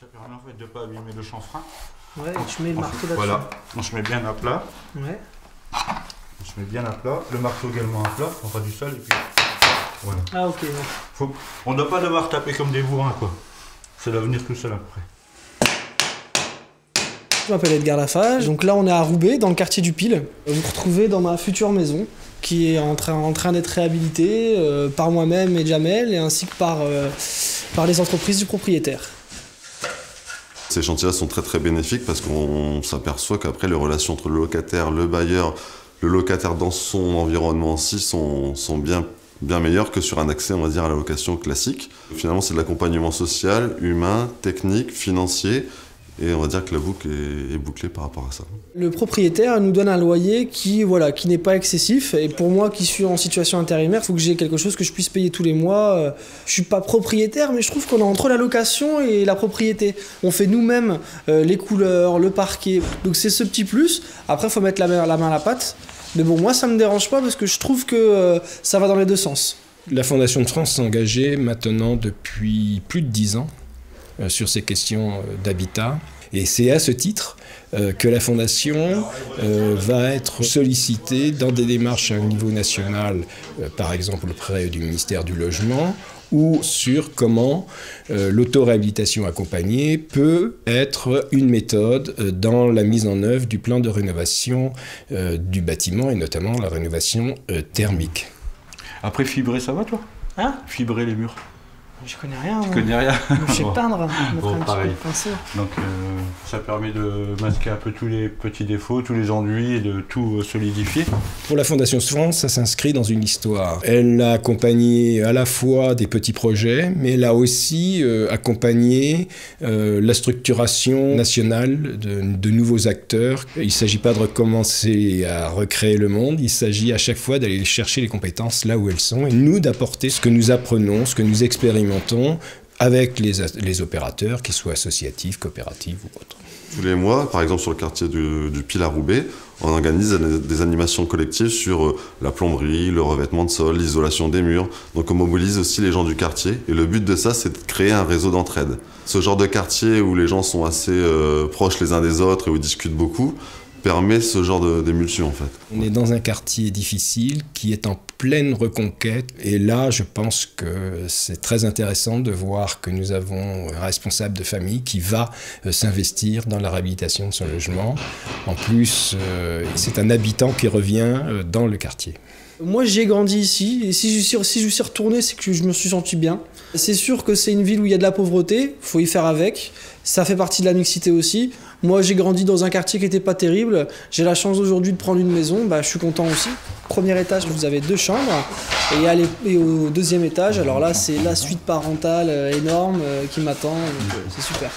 Ça permet en fait de ne pas abîmer le chanfrein. Ouais, et tu mets le marteau là-dessus. Voilà, on se met bien à plat. Ouais. On se met bien à plat. Le marteau également à plat, on fera du sol et puis voilà. Ah ok. Ouais. On ne doit pas devoir taper comme des bourrins quoi. Ça doit venir tout seul après. Je m'appelle Edgar Lafage, donc là on est à Roubaix, dans le quartier du Pile. Vous vous retrouvez dans ma future maison, qui est en train d'être réhabilitée par moi-même et Jamel, et ainsi que par les entreprises du propriétaire. Ces chantiers-là sont très bénéfiques parce qu'on s'aperçoit qu'après les relations entre le locataire, le bailleur, le locataire dans son environnement aussi sont bien meilleures que sur un accès, on va dire, à la location classique. Finalement, c'est de l'accompagnement social, humain, technique, financier. Et on va dire que la boucle est bouclée par rapport à ça. Le propriétaire nous donne un loyer qui n'est pas excessif. Et pour moi, qui suis en situation intérimaire, il faut que j'ai quelque chose que je puisse payer tous les mois. Je suis pas propriétaire, mais je trouve qu'on est entre la location et la propriété. On fait nous-mêmes les couleurs, le parquet. Donc c'est ce petit plus. Après, il faut mettre la main à la pâte. Mais bon, moi, ça me dérange pas parce que je trouve que ça va dans les deux sens. La Fondation de France s'est engagée maintenant depuis plus de 10 ans sur ces questions d'habitat. Et c'est à ce titre que la Fondation va être sollicitée dans des démarches à un niveau national, par exemple auprès du ministère du Logement, ou sur comment l'autoréhabilitation accompagnée peut être une méthode dans la mise en œuvre du plan de rénovation du bâtiment, et notamment la rénovation thermique. Après, fibrer, ça va toi? Hein? Fibrer les murs? Je connais rien. Tu connais rien? Je sais peindre, bon, pareil. Donc ça permet de masquer un peu tous les petits défauts, tous les enduits et de tout solidifier. Pour la Fondation de France, ça s'inscrit dans une histoire. Elle a accompagné à la fois des petits projets, mais elle a aussi accompagné la structuration nationale de nouveaux acteurs. Il ne s'agit pas de recommencer à recréer le monde, il s'agit à chaque fois d'aller chercher les compétences là où elles sont, et nous d'apporter ce que nous apprenons, ce que nous expérimentons avec les opérateurs, qu'ils soient associatifs, coopératifs ou autres. Tous les mois, par exemple sur le quartier du Pile à Roubaix, on organise des animations collectives sur la plomberie, le revêtement de sol, l'isolation des murs. Donc on mobilise aussi les gens du quartier. Et le but de ça, c'est de créer un réseau d'entraide. Ce genre de quartier où les gens sont assez proches les uns des autres et où ils discutent beaucoup, permet ce genre d'émulsion en fait. On est dans un quartier difficile qui est en pleine reconquête, et là je pense que c'est très intéressant de voir que nous avons un responsable de famille qui va s'investir dans la réhabilitation de son logement. En plus, c'est un habitant qui revient dans le quartier. Moi j'ai grandi ici, et si je suis retourné, c'est que je me suis senti bien. C'est sûr que c'est une ville où il y a de la pauvreté, il faut y faire avec, ça fait partie de la mixité aussi. Moi j'ai grandi dans un quartier qui n'était pas terrible, j'ai la chance aujourd'hui de prendre une maison, je suis content aussi. Premier étage, vous avez 2 chambres, et au deuxième étage, alors là c'est la suite parentale énorme qui m'attend, c'est super.